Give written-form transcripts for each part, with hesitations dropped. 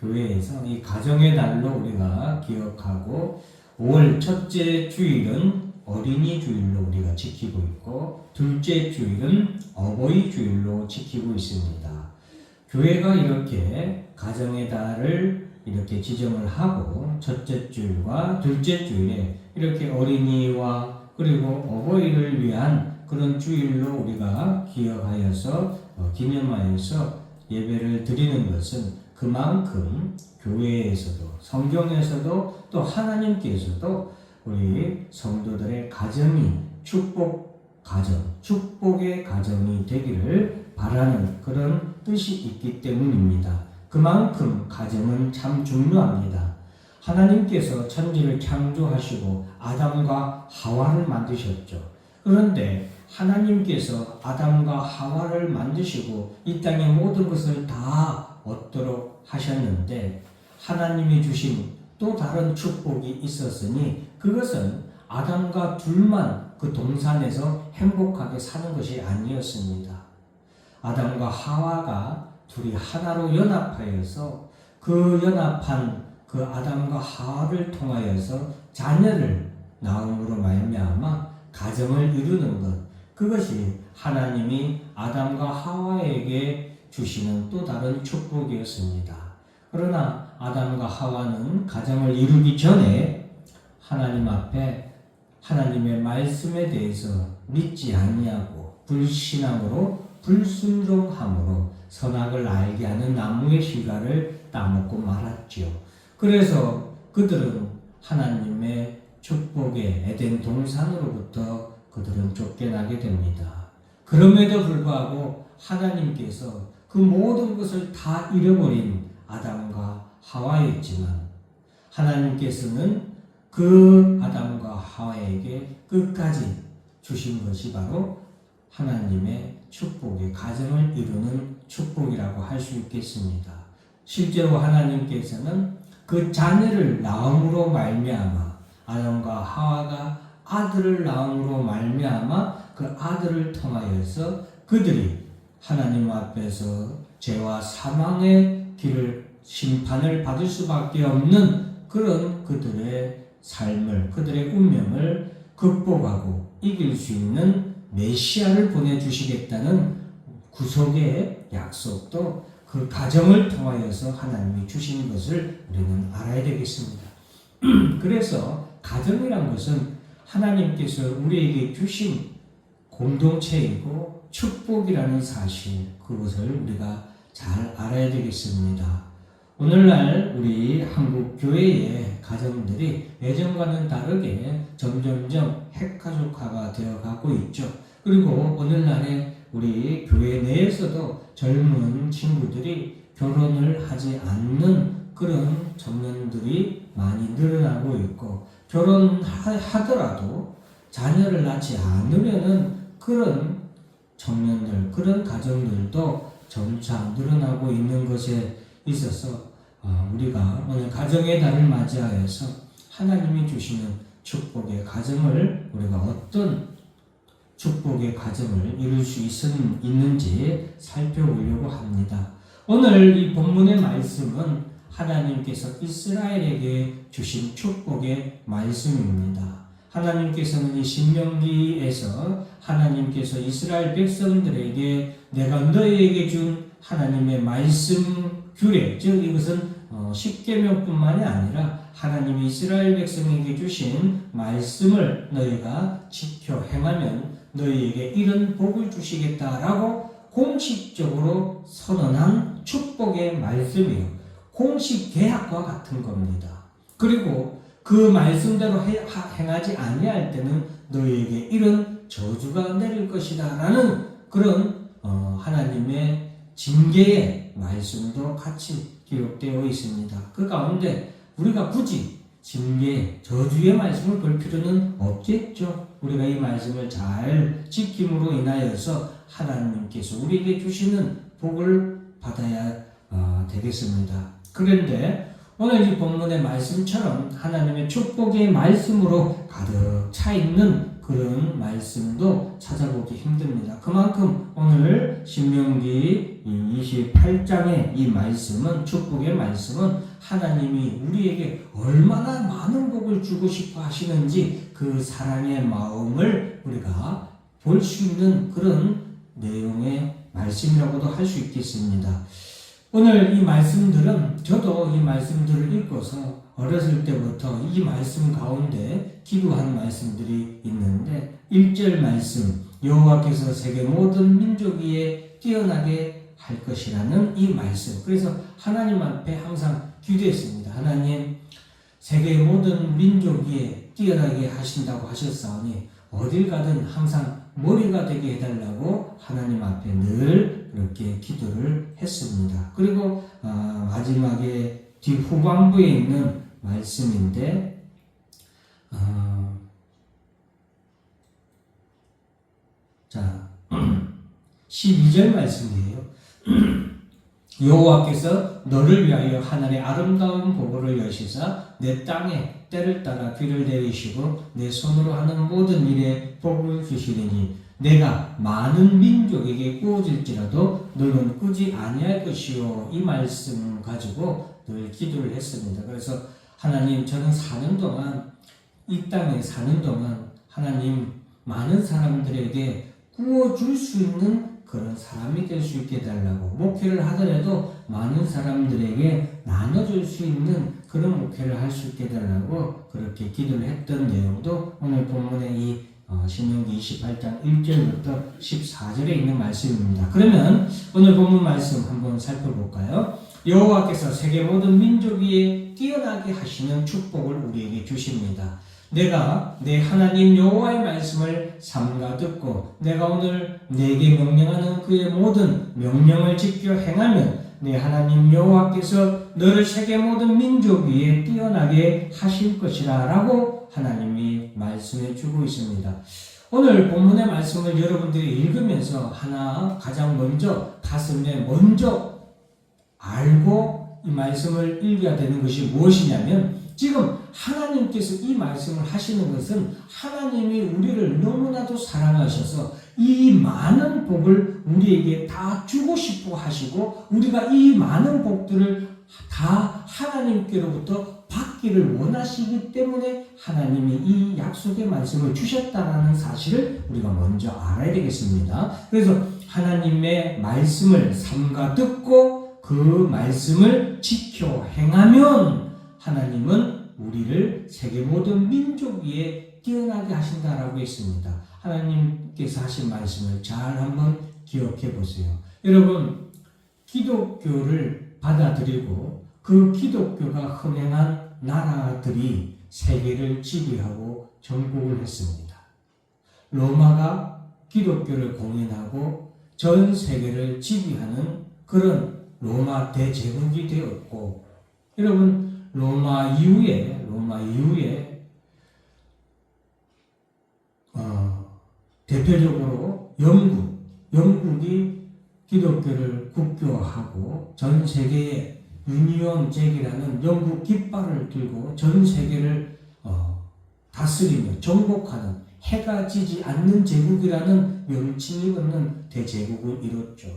교회에서 이 가정의 달로 우리가 기억하고 5월 첫째 주일은 어린이 주일로 우리가 지키고 있고 둘째 주일은 어버이 주일로 지키고 있습니다. 교회가 이렇게 가정의 달을 이렇게 지정을 하고 첫째 주일과 둘째 주일에 이렇게 어린이와 그리고 어버이를 위한 그런 주일로 우리가 기억하여서 기념하여서 예배를 드리는 것은 그만큼 교회에서도 성경에서도 또 하나님께서도 우리 성도들의 가정이 축복의 가정이 되기를 바라는 그런 뜻이 있기 때문입니다. 그만큼 가정은 참 중요합니다. 하나님께서 천지를 창조하시고 아담과 하와를 만드셨죠. 그런데 하나님께서 아담과 하와를 만드시고 이 땅의 모든 것을 다 얻도록 하셨는데 하나님이 주신 또 다른 축복이 있었으니 그것은 아담과 둘만 그 동산에서 행복하게 사는 것이 아니었습니다. 아담과 하와가 둘이 하나로 연합하여서 그 연합한 그 아담과 하와를 통하여서 자녀를 낳음으로 말미암아 가정을 이루는 것, 그것이 하나님이 아담과 하와에게 주시는 또 다른 축복이었습니다. 그러나 아담과 하와는 가정을 이루기 전에 하나님 앞에 하나님의 말씀에 대해서 믿지 아니하고 불신앙으로 불순종함으로 선악을 알게 하는 나무의 실과를 따먹고 말았지요. 그래서 그들은 하나님의 축복의 에덴 동산으로부터 그들은 쫓겨나게 됩니다. 그럼에도 불구하고 하나님께서 그 모든 것을 다 잃어버린 아담과 하와였지만 하나님께서는 그 아담과 하와에게 끝까지 주신 것이 바로 하나님의 축복의 가정을 이루는 축복이라고 할 수 있겠습니다. 실제로 하나님께서는 그 자녀를 낳음으로 말미암아 아담과 하와가 아들을 낳음으로 말미암아 그 아들을 통하여서 그들이 하나님 앞에서 죄와 사망의 길을 심판을 받을 수밖에 없는 그런 그들의 삶을 그들의 운명을 극복하고 이길 수 있는 메시아를 보내주시겠다는 구속의 약속도 그 가정을 통하여서 하나님이 주신 것을 우리는 알아야 되겠습니다. 그래서 가정이란 것은 하나님께서 우리에게 주신 공동체이고 축복이라는 사실, 그것을 우리가 잘 알아야 되겠습니다. 오늘날 우리 한국 교회의 가정들이 예전과는 다르게 점점점 핵가족화가 되어가고 있죠. 그리고 오늘날에 우리 교회 내에서도 젊은 친구들이 결혼을 하지 않는 그런 청년들이 많이 늘어나고 있고, 결혼하더라도 자녀를 낳지 않으면은 그런 청년들, 그런 가정들도 점차 늘어나고 있는 것에 있어서 우리가 오늘 가정의 달을 맞이하여서 하나님이 주시는 축복의 가정을 우리가 어떤 축복의 가정을 이룰 수 있는지 살펴보려고 합니다. 오늘 이 본문의 말씀은 하나님께서 이스라엘에게 주신 축복의 말씀입니다. 하나님께서는 이 신명기에서 하나님께서 이스라엘 백성들에게 내가 너희에게 준 하나님의 말씀 규례, 즉 이것은 십계명뿐만이 아니라 하나님이 이스라엘 백성에게 주신 말씀을 너희가 지켜 행하면 너희에게 이런 복을 주시겠다라고 공식적으로 선언한 축복의 말씀이에요. 공식 계약과 같은 겁니다. 그리고 그 말씀대로 행하지 아니할 때는 너희에게 이런 저주가 내릴 것이다 라는 그런 하나님의 징계의 말씀도 같이 기록되어 있습니다. 그 가운데 우리가 굳이 징계, 저주의 말씀을 볼 필요는 없겠죠. 우리가 이 말씀을 잘 지킴으로 인하여서 하나님께서 우리에게 주시는 복을 받아야 되겠습니다. 그런데 오늘 이 본문의 말씀처럼 하나님의 축복의 말씀으로 가득 차 있는 그런 말씀도 찾아보기 힘듭니다. 그만큼 오늘 신명기 28장의 이 말씀은, 축복의 말씀은 하나님이 우리에게 얼마나 많은 복을 주고 싶어 하시는지 그 사랑의 마음을 우리가 볼 수 있는 그런 내용의 말씀이라고도 할 수 있겠습니다. 오늘 이 말씀들은, 저도 이 말씀들을 읽고서 어렸을 때부터 이 말씀 가운데 기도한 말씀들이 있는데, 1절 말씀, 여호와께서 세계 모든 민족 위에 뛰어나게 할 것이라는 이 말씀. 그래서 하나님 앞에 항상 기도했습니다. 하나님, 세계 모든 민족 위에 뛰어나게 하신다고 하셨사오니 어딜 가든 항상 머리가 되게 해달라고 하나님 앞에 늘 그렇게 기도를 했습니다. 그리고 마지막에 뒷후반부에 있는 말씀인데, 12절 말씀이에요. 여호와께서 너를 위하여 하늘의 아름다운 보고를 여시사 내 땅에 때를 따라 비를 내리시고 내 손으로 하는 모든 일에 복을 주시리니 내가 많은 민족에게 꾸어질지라도 너는 꾸지 아니할 것이요. 이 말씀 가지고 늘 기도를 했습니다. 그래서 하나님, 저는 사는 동안, 이 땅에 사는 동안 하나님 많은 사람들에게 꾸어줄 수 있는 그런 사람이 될 수 있게 해달라고, 목회를 하더라도 많은 사람들에게 나눠줄 수 있는 그런 목회를 할 수 있게 해달라고 그렇게 기도를 했던 내용도 오늘 본문의 이 신명기 28장 1절부터 14절에 있는 말씀입니다. 그러면 오늘 본문 말씀 한번 살펴볼까요? 여호와께서 세계 모든 민족 위에 뛰어나게 하시는 축복을 우리에게 주십니다. 내가 내 하나님 여호와의 말씀을 삼가 듣고 내가 오늘 내게 명령하는 그의 모든 명령을 지켜 행하면 내 하나님 여호와께서 너를 세계 모든 민족 위에 뛰어나게 하실 것이라 라고 하나님이 말씀해 주고 있습니다. 오늘 본문의 말씀을 여러분들이 읽으면서 하나 가장 먼저 가슴에 먼저 알고 이 말씀을 읽어야 되는 것이 무엇이냐면, 지금 하나님께서 이 말씀을 하시는 것은 하나님이 우리를 너무나도 사랑하셔서 이 많은 복을 우리에게 다 주고 싶어 하시고 우리가 이 많은 복들을 다 하나님께로부터 받기를 원하시기 때문에 하나님이 이 약속의 말씀을 주셨다는 사실을 우리가 먼저 알아야 되겠습니다. 그래서 하나님의 말씀을 삼가 듣고 그 말씀을 지켜 행하면 하나님은 우리를 세계 모든 민족 위에 뛰어나게 하신다라고 했습니다. 하나님께서 하신 말씀을 잘 한번 기억해 보세요. 여러분, 기독교를 받아들이고 그 기독교가 흥행한 나라들이 세계를 지배하고 정복을 했습니다. 로마가 기독교를 공인하고 전 세계를 지배하는 그런 로마 대제국이 되었고, 여러분, 로마 이후에 대표적으로 영국이 기독교를 국교화하고 전 세계에 유니온 잭이라는 영국 깃발을 들고 전 세계를 다스리며 정복하는, 해가 지지 않는 제국이라는 명칭이 붙는 대제국을 이뤘죠.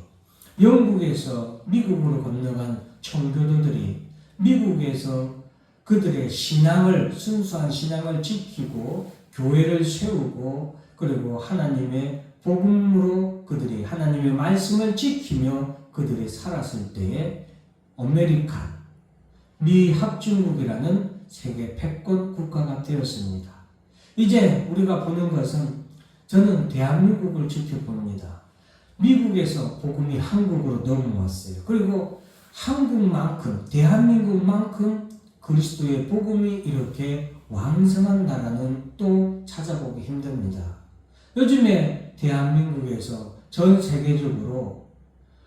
영국에서 미국으로 건너간 청교도들이 미국에서 그들의 신앙을, 순수한 신앙을 지키고 교회를 세우고 그리고 하나님의 복음으로 그들이 하나님의 말씀을 지키며 그들이 살았을 때에 아메리칸, 미합중국이라는 세계 패권 국가가 되었습니다. 이제 우리가 보는 것은, 저는 대한민국을 지켜봅니다. 미국에서 복음이 한국으로 넘어왔어요. 그리고 한국만큼, 대한민국만큼 그리스도의 복음이 이렇게 왕성한 나라는 또 찾아보기 힘듭니다. 요즘에 대한민국에서 전 세계적으로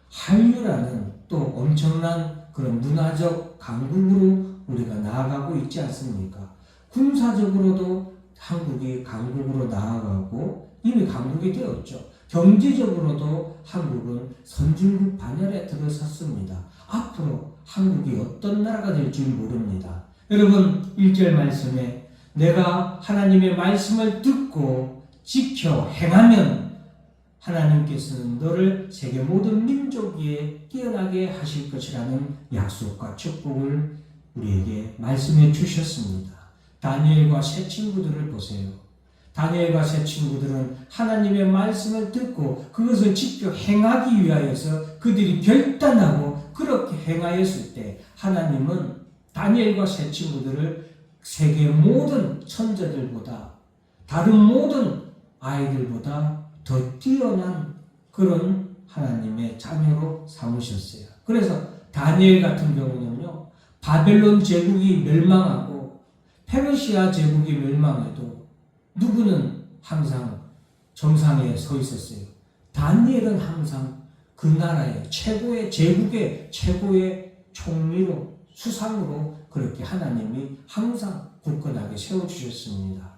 한류라는 또 엄청난 그런 문화적 강국으로 우리가 나아가고 있지 않습니까? 군사적으로도 한국이 강국으로 나아가고 이미 강국이 되었죠. 경제적으로도 한국은 선진국 반열에 들어섰습니다. 앞으로 한국이 어떤 나라가 될지 모릅니다. 여러분, 1절 말씀에 내가 하나님의 말씀을 듣고 지켜 행하면 하나님께서는 너를 세계 모든 민족 위에 뛰어나게 하실 것이라는 약속과 축복을 우리에게 말씀해 주셨습니다. 다니엘과 세 친구들을 보세요. 다니엘과 세 친구들은 하나님의 말씀을 듣고 그것을 지켜 행하기 위하여서 그들이 결단하고 그렇게 행하였을 때 하나님은 다니엘과 세 친구들을 세계 모든 천재들보다 다른 모든 아이들보다 더 뛰어난 그런 하나님의 자녀로 삼으셨어요. 그래서 다니엘 같은 경우는요, 바벨론 제국이 멸망하고 페르시아 제국이 멸망해도 누구는 항상 정상에 서 있었어요. 다니엘은 항상 그 나라의 최고의 제국의 최고의 총리로 수상으로 그렇게 하나님이 항상 굳건하게 세워주셨습니다.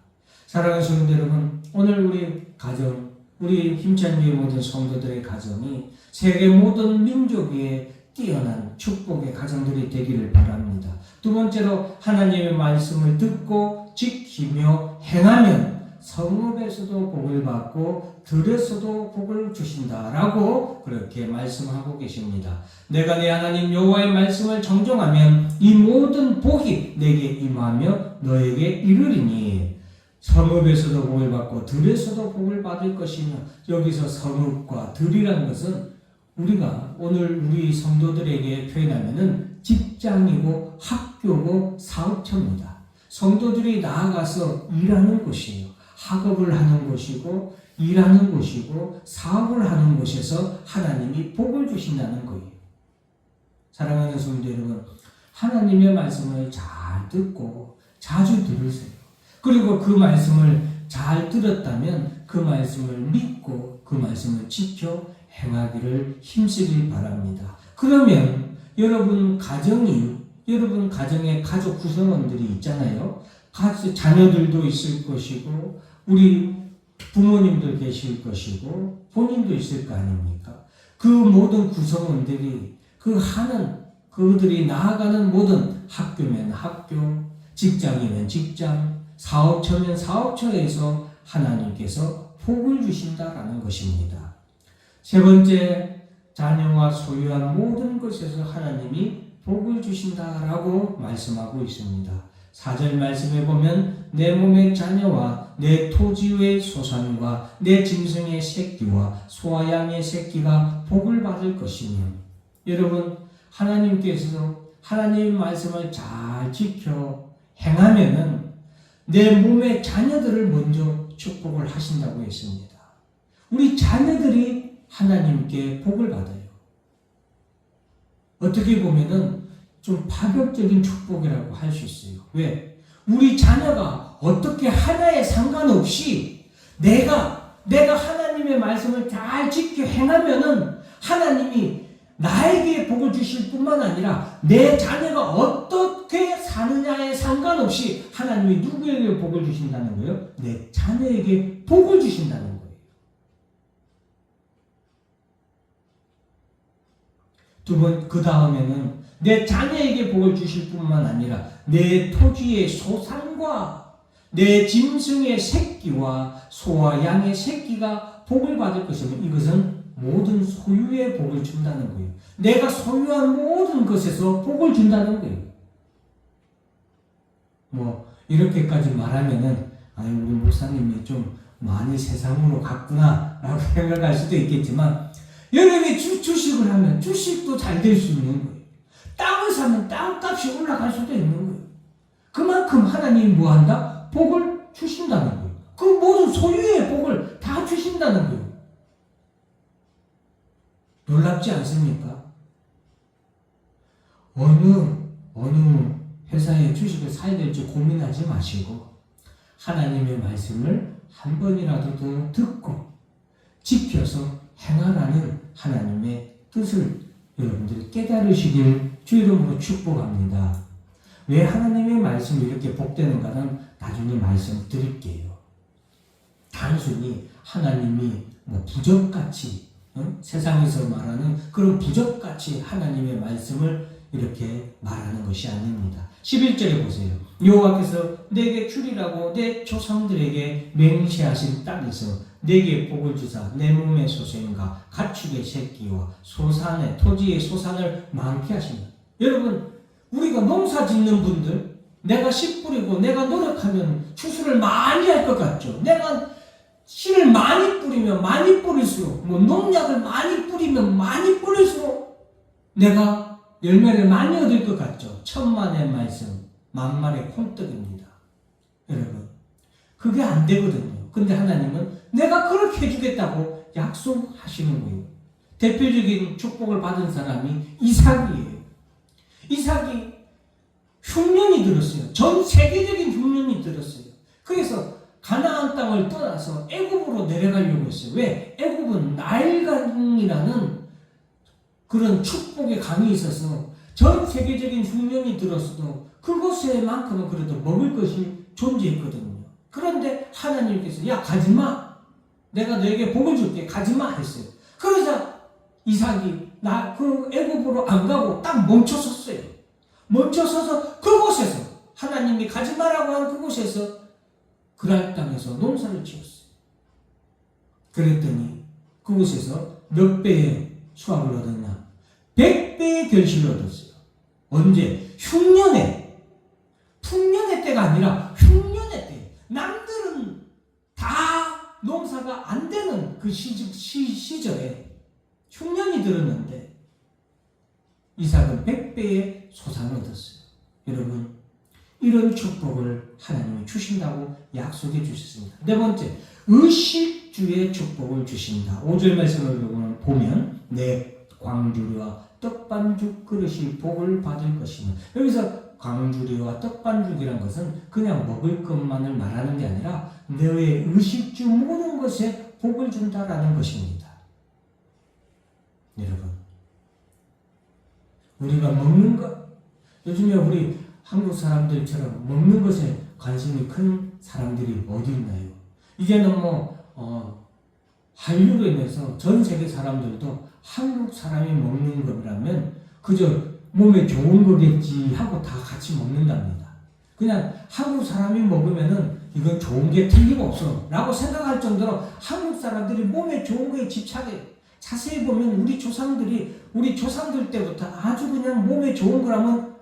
사랑하는 성도 여러분, 오늘 우리 가정, 우리 힘찬교회 모든 성도들의 가정이 세계 모든 민족 위에 뛰어난 축복의 가정들이 되기를 바랍니다. 두 번째로 하나님의 말씀을 듣고 지키며 행하면 성읍에서도 복을 받고 들에서도 복을 주신다라고 그렇게 말씀하고 계십니다. 내가 내 하나님 여호와의 말씀을 정정하면 이 모든 복이 내게 임하며 너에게 이르리니 성읍에서도 복을 받고 들에서도 복을 받을 것이며, 여기서 성읍과 들이라는 것은 우리가 오늘 우리 성도들에게 표현하면은 직장이고 학교고 사업처입니다. 성도들이 나아가서 일하는 곳이에요. 학업을 하는 곳이고 일하는 곳이고 사업을 하는 곳에서 하나님이 복을 주신다는 거예요. 사랑하는 성도 여러분, 하나님의 말씀을 잘 듣고 자주 들으세요. 그리고 그 말씀을 잘 들었다면 그 말씀을 믿고 그 말씀을 지켜 행하기를 힘쓰길 바랍니다. 그러면 여러분 가정의 가족 구성원들이 있잖아요. 자녀들도 있을 것이고 우리 부모님도 계실 것이고 본인도 있을 거 아닙니까? 그 모든 구성원들이 그들이 나아가는 모든 학교면 학교, 직장이면 직장, 사업처면 사업처에서 하나님께서 복을 주신다라는 것입니다. 세 번째, 자녀와 소유한 모든 것에서 하나님이 복을 주신다라고 말씀하고 있습니다. 4절 말씀에 보면 내 몸의 자녀와 내 토지의 소산과 내 짐승의 새끼와 소와 양의 새끼가 복을 받을 것이며, 여러분 하나님께서 하나님의 말씀을 잘 지켜 행하면은 내 몸의 자녀들을 먼저 축복을 하신다고 했습니다. 우리 자녀들이 하나님께 복을 받아요. 어떻게 보면은 좀 파격적인 축복이라고 할 수 있어요. 왜? 우리 자녀가 어떻게 하나에 상관없이 내가 하나님의 말씀을 잘 지켜 행하면은 하나님이 나에게 복을 주실 뿐만 아니라 내 자녀가 어떻게 사느냐에 상관없이 하나님이 누구에게 복을 주신다는 거예요? 내 자녀에게 복을 주신다는 거예요. 그 다음에는 내 자녀에게 복을 주실 뿐만 아니라 내 토지의 소산과 내 짐승의 새끼와 소와 양의 새끼가 복을 받을 것이면 이것은 모든 소유의 복을 준다는 거예요. 내가 소유한 모든 것에서 복을 준다는 거예요. 이렇게까지 말하면은 우리 목사님이 좀 많이 세상으로 갔구나 라고 생각할 수도 있겠지만, 여러분이 주식을 하면 주식도 잘 될 수 있는 거예요. 땅을 사면 땅값이 올라갈 수도 있는 거예요. 그만큼 하나님이 뭐한다? 복을 주신다는 거예요. 그 모든 소유의 복을 다 주신다는 거예요. 놀랍지 않습니까? 어느 회사에 주식을 사야 될지 고민하지 마시고 하나님의 말씀을 한 번이라도 더 듣고 지켜서 행하라는 하나님의 뜻을 여러분들이 깨달으시길 주 이름으로 축복합니다. 왜 하나님의 말씀이 이렇게 복되는가는 나중에 말씀드릴게요. 단순히 하나님이 부적같이 세상에서 말하는 그런 부적같이 하나님의 말씀을 이렇게 말하는 것이 아닙니다. 11절에 보세요. 여호와께서 내게 주리라고 내 조상들에게 맹세하신 땅에서 내게 복을 주사 내 몸의 소생과 가축의 새끼와 소산의 토지의 소산을 많게 하십니다. 여러분, 우리가 농사 짓는 분들, 내가 씨 뿌리고 내가 노력하면 추수를 많이 할 것 같죠. 내가 씨를 많이 뿌리면 많이 뿌릴수록, 농약을 많이 뿌리면 많이 뿌릴수록 내가 열매를 많이 얻을 것 같죠. 천만의 말씀, 만만의 콩떡입니다. 여러분, 그게 안 되거든요. 근데 하나님은 내가 그렇게 해주겠다고 약속하시는 거예요. 대표적인 축복을 받은 사람이 이삭이에요. 이삭이 흉년이 들었어요. 전 세계적인 흉년이 들었어요. 그래서 가나안 땅을 떠나서 애굽으로 내려가려고 했어요. 왜? 애굽은 나일강이라는 그런 축복의 강이 있어서 전 세계적인 흉년이 들었어도 그곳에만큼은 그래도 먹을 것이 존재했거든요. 그런데 하나님께서 야 가지마, 내가 너에게 복을 줄게, 가지마 했어요. 그러자 이삭이 그 애굽으로 안 가고 딱 멈춰섰어요. 멈춰서서 그곳에서 하나님이 가지마라고 한 그곳에서 그랄 땅에서 농사를 지었어요. 그랬더니 그곳에서 몇 배의 수확을 얻었나? 100배의 결실을 얻었어요. 언제? 흉년에. 풍년의 때가 아니라 흉년의 때. 남들은 다 농사가 안 되는 그 시절에 흉년이 들었는데 이삭은 100배의 소산을 얻었어요. 여러분, 이런 축복을 하나님이 주신다고 약속해 주셨습니다. 네 번째, 의식주의 축복을 주신다. 5절 말씀을 보면 내 광주리와 떡반죽 그릇이 복을 받을 것이며, 여기서 광주리와 떡반죽이란 것은 그냥 먹을 것만을 말하는 게 아니라 너의 의식주 모든 것에 복을 준다라는 것입니다. 여러분, 우리가 먹는 것, 요즘에 우리 한국 사람들처럼 먹는 것에 관심이 큰 사람들이 어디 있나요? 이제는 한류로 인해서 전 세계 사람들도 한국 사람이 먹는 것이라면 그저 몸에 좋은 거겠지 하고 다 같이 먹는답니다. 그냥 한국 사람이 먹으면은 이건 좋은 게 틀림없어 라고 생각할 정도로 한국 사람들이 몸에 좋은 거에 집착해요. 자세히 보면 우리 조상들 때부터 아주 그냥 몸에 좋은 거라면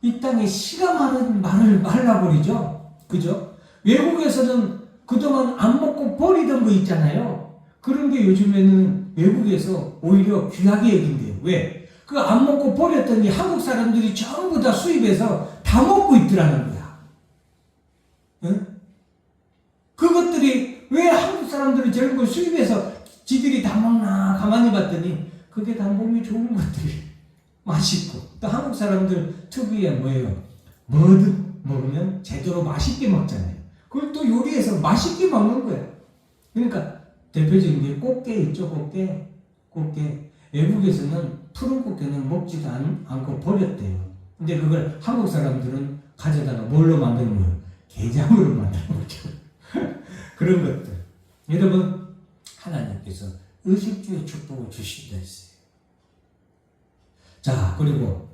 이 땅에 씨가 말라버리죠. 그죠? 외국에서는 그동안 안 먹고 버리던 거 있잖아요. 그런 게 요즘에는 외국에서 오히려 귀하게 여긴대요. 왜? 그 안 먹고 버렸더니 한국 사람들이 전부 다 수입해서 다 먹고 있더라는 거야. 응? 그것들이 왜 한국 사람들이 저런 걸 수입해서 지들이 다 먹나 가만히 봤더니 그게 다 몸이 좋은 것들이 맛있고, 또 한국 사람들 특유의 뭐예요? 뭐든 먹으면 제대로 맛있게 먹잖아요. 그걸 또 요리해서 맛있게 먹는 거예요. 그러니까 대표적인 게 꽃게 있죠. 꽃게. 외국에서는 푸른 꽃게는 먹지도 않고 버렸대요. 근데 그걸 한국 사람들은 가져다가 뭘로 만드는 거예요? 게장으로 만드는 거죠. 그런 것들. 여러분, 하나님께서 의식주의 축복을 주신다 했어요. 자, 그리고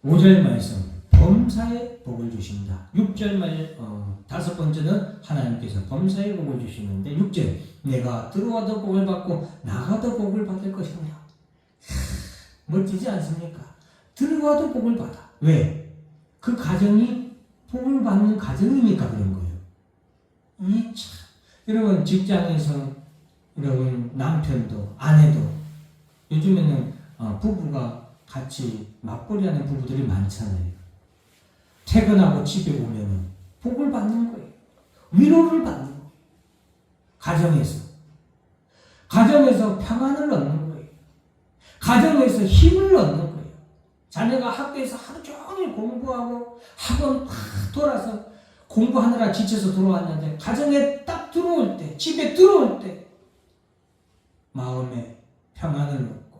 5절 말씀, 범사의 복을 주신다. 6절 다섯 번째는 하나님께서 범사의 복을 주시는데, 6절, 내가 들어와도 복을 받고 나가도 복을 받을 것이냐. 멋지지 않습니까? 들어와도 복을 받아. 왜? 그 가정이 복을 받는 가정이니까 그런 거예요. 여러분, 직장에서 여러분 남편도 아내도 요즘에는 부부가 같이 맞벌이하는 부부들이 많잖아요. 퇴근하고 집에 오면은 복을 받는 거예요. 위로를 받는 거예요. 가정에서 평안을 얻는 거예요. 가정에서 힘을 얻는 거예요. 자녀가 학교에서 하루 종일 공부하고 학원 팍 돌아서 공부하느라 지쳐서 들어왔는데 가정에 딱 들어올 때, 집에 들어올 때 마음에 평안을 얻고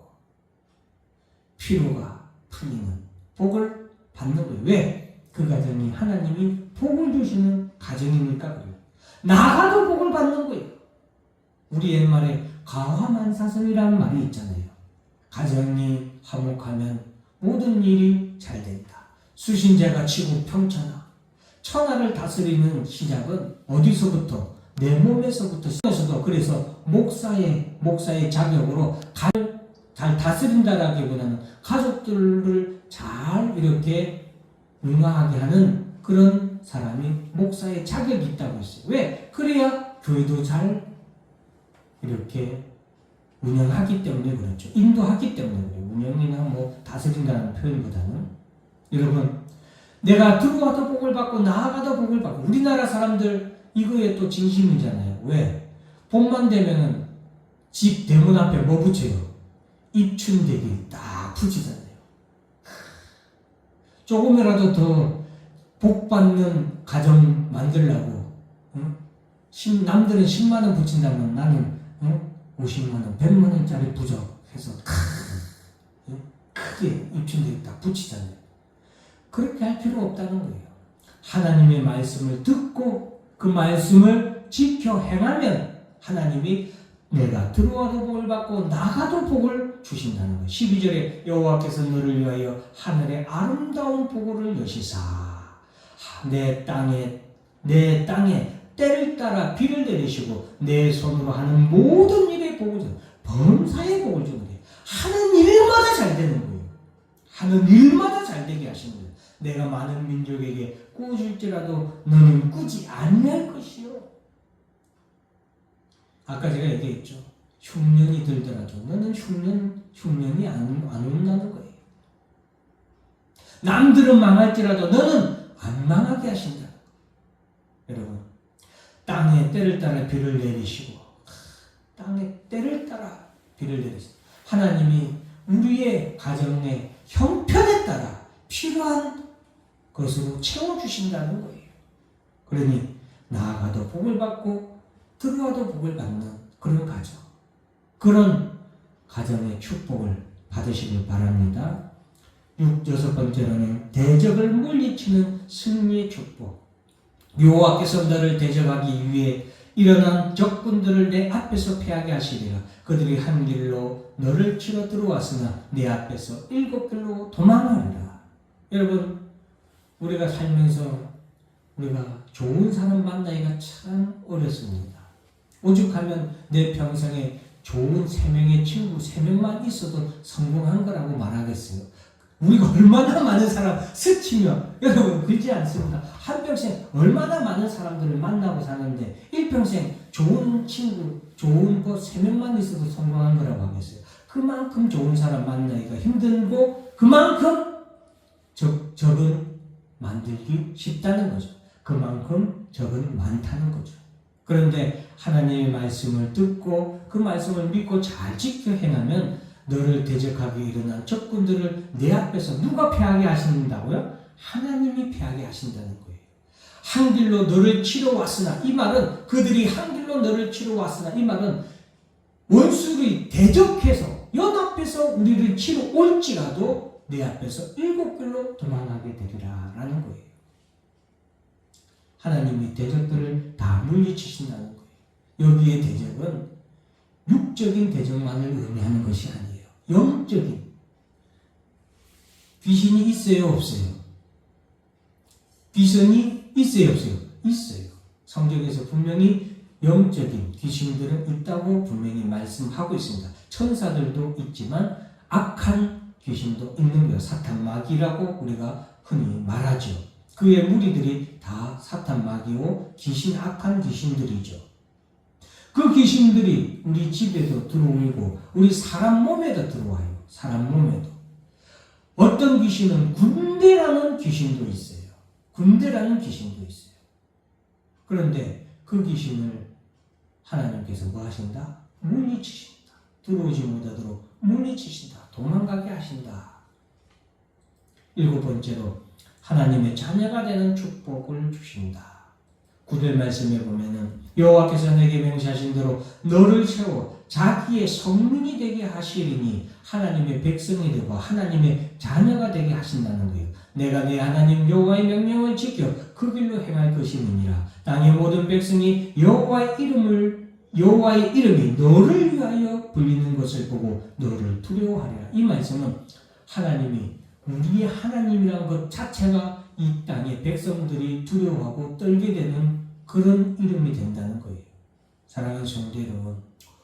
피로가 풀리는 복을 받는 거예요. 왜? 그 가정이 하나님이 복을 주시는 가정이니까 그래요. 나가도 복을 받는 거예요. 우리 옛말에 가화만사성이라는 말이 있잖아요. 가정이 화목하면 모든 일이 잘 된다. 수신제가 치고 평천하. 천하를 다스리는 시작은 어디서부터? 내 몸에서부터. 그래서 목사의 자격으로 잘 다스린다라기보다는 가족들을 잘 이렇게 운영하게 하는 그런 사람이 목사의 자격이 있다고 했어요. 왜? 그래야 교회도 잘 이렇게 운영하기 때문에 그렇죠. 인도하기 때문에 그래요. 운영이나 뭐 다스린다는 표현보다는. 여러분, 내가 들어와도 복을 받고 나아가도 복을 받고. 우리나라 사람들 이거에 또 진심이잖아요. 왜? 봄만 되면은 집 대문 앞에 뭐 붙여요? 입춘대기 딱 붙이잖아요. 조금이라도 더 복 받는 가정 만들려고, 응? 남들은 10만 원 붙인다면 나는 50만 원, 100만 원짜리 부적해서 크게 입춘대기 딱 붙이잖아요. 그렇게 할 필요 없다는 거예요. 하나님의 말씀을 듣고 그 말씀을 지켜 행하면 하나님이 내가 들어와도 복을 받고 나가도 복을 주신다는 거예요. 12절에 여호와께서 너를 위하여 하늘의 아름다운 보고를 여시사 내 땅에 때를 따라 비를 내리시고 내 손으로 하는 모든 일에 복을 주는 범사에 복을 주는 거예요. 하는 일마다 잘 되는 거예요. 하는 일마다 잘 되게 하시는 거예요. 내가 많은 민족에게 꾸어줄지라도 너는 꾸지 아니할 것이요. 아까 제가 얘기했죠. 흉년이 들더라도 너는 흉년이 안 온다는 거예요. 남들은 망할지라도 너는 안 망하게 하신다. 여러분, 땅의 때를 따라 비를 내리시고 땅의 때를 따라 비를 내리시고 하나님이 우리의 가정의 형편에 따라 필요한 것으로 채워주신다는 거예요. 그러니 나아가도 복을 받고 들어와도 복을 받는 그런 가정, 그런 가정의 축복을 받으시길 바랍니다. 여섯 번째로는 대적을 물리치는 승리의 축복. 여호와께서 너를 대적하기 위해 일어난 적군들을 내 앞에서 패하게 하시리라. 그들이 한 길로 너를 치러 들어왔으나 내 앞에서 7길로 도망하리라. 여러분, 우리가 살면서 우리가 좋은 사람 만나기가 참 어렵습니다. 오죽하면 내 평생에 좋은 3명의 친구 3명만 있어도 성공한 거라고 말하겠어요. 우리가 얼마나 많은 사람 스치며, 여러분 그렇지 않습니다. 한평생 얼마나 많은 사람들을 만나고 사는데 일평생 좋은 친구, 좋은 거 3명만 있어도 성공한 거라고 하겠어요. 그만큼 좋은 사람 만나기가 힘들고 그만큼 적은 만들기 쉽다는 거죠. 그만큼 적은 많다는 거죠. 그런데 하나님의 말씀을 듣고 그 말씀을 믿고 잘 지켜 행하면 너를 대적하기 일어난 적군들을 내 앞에서 누가 패하게 하신다고요? 하나님이 패하게 하신다는 거예요. 한 길로 너를 치러 왔으나, 이 말은 그들이 한 길로 너를 치러 왔으나, 이 말은 원수를 대적해서 연합해서 우리를 치러 올지라도 내 앞에서 7길로 도망가게 되리라 라는 거예요. 하나님이 대적들을 다 물리치신다는 거예요. 여기에 대적은 육적인 대적만을 의미하는 것이 아니에요. 영적인. 귀신이 있어요, 없어요? 귀신이 있어요, 없어요? 있어요. 성경에서 분명히 영적인 귀신들은 있다고 분명히 말씀하고 있습니다. 천사들도 있지만 악한 귀신도 있는 거예요. 사탄 마귀라고 우리가 흔히 말하죠. 그의 무리들이 다 사탄 마귀고 귀신, 악한 귀신들이죠. 그 귀신들이 우리 집에도 들어오고 우리 사람 몸에도 들어와요. 사람 몸에도. 어떤 귀신은 군대라는 귀신도 있어요. 군대라는 귀신도 있어요. 그런데 그 귀신을 하나님께서 뭐 하신다? 물리치신다. 들어오지 못하도록 물리치신다. 도망가게 하신다. 7번째로 하나님의 자녀가 되는 축복을 주신다. 9절 말씀에 보면은 여호와께서 내게 명시하신 대로 너를 세워 자기의 성민이 되게 하시리니 하나님의 백성이 되고 하나님의 자녀가 되게 하신다는 거예요. 내가 내 하나님 여호와의 명령을 지켜 그 길로 행할 것이니라. 땅의 모든 백성이 여호와의 이름이 너를 위하여 불리는 것을 보고 너를 두려워하리라. 이 말씀은 하나님이 우리의 하나님이라는 것 자체가 이 땅의 백성들이 두려워하고 떨게 되는 그런 이름이 된다는 거예요. 사랑하는 성도 여러분,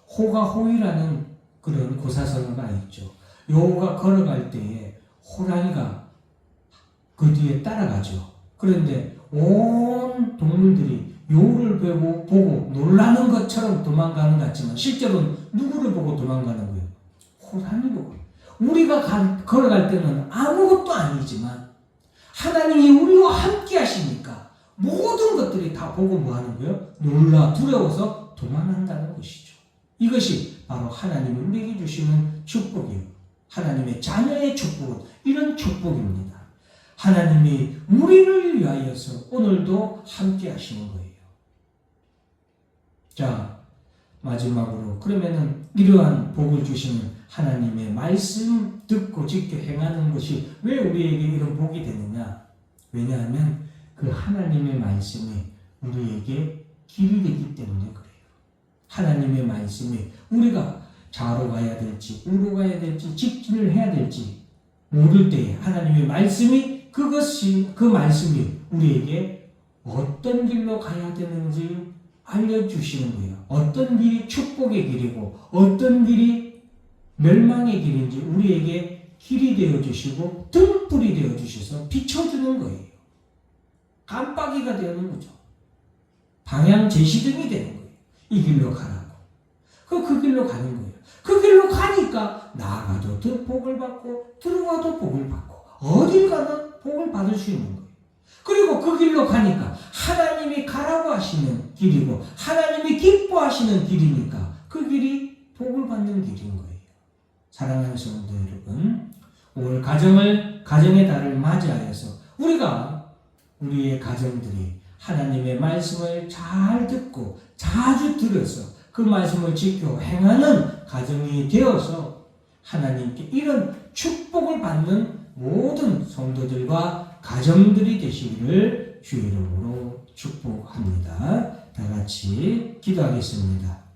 호가 호이라는 그런 고사성어가 있죠. 여호가 걸어갈 때에 호랑이가 그 뒤에 따라가죠. 그런데 온 동물들이 여호를 보고 놀라는 것처럼 도망가는 것 같지만 실제로는 누구를 보고 도망가는 거예요? 호랑이 보고. 우리가 걸어갈 때는 아무것도 아니지만 하나님이 우리와 함께 하시니까 모든 것들이 다 보고 뭐 하는 거예요? 놀라 두려워서 도망간다는 것이죠. 이것이 바로 하나님이 우리에게 주시는 축복이에요. 하나님의 자녀의 축복은 이런 축복입니다. 하나님이 우리를 위하여서 오늘도 함께 하시는 거예요. 자, 마지막으로 그러면은 이러한 복을 주시는 하나님의 말씀 듣고 지켜 행하는 것이 왜 우리에게 이런 복이 되느냐? 왜냐하면 그 하나님의 말씀이 우리에게 길이 되기 때문에 그래요. 하나님의 말씀이 우리가 좌로 가야 될지 우로 가야 될지 직진을 해야 될지 모를 때에 하나님의 말씀이 그 말씀이 우리에게 어떤 길로 가야 되는지 알려주시는 거예요. 어떤 길이 축복의 길이고 어떤 길이 멸망의 길인지 우리에게 길이 되어주시고 등불이 되어주셔서 비춰주는 거예요. 깜빡이가 되는 거죠. 방향 제시등이 되는 거예요. 이 길로 가라고. 그 길로 가는 거예요. 그 길로 가니까 나가도 복을 받고 들어와도 복을 받고 어딜 가든 복을 받을 수 있는 거예요. 그리고 그 길로 가니까 하나님이 가라고 하시는 길이고 하나님이 기뻐하시는 길이니까 그 길이 복을 받는 길인 거예요. 사랑하는 성도 여러분, 오늘 가정의 달을 맞이하여서 우리의 가정들이 하나님의 말씀을 잘 듣고 자주 들어서 그 말씀을 지켜 행하는 가정이 되어서 하나님께 이런 축복을 받는 모든 성도들과 가정들이 되시기를 주 이름으로 축복합니다. 다 같이 기도하겠습니다.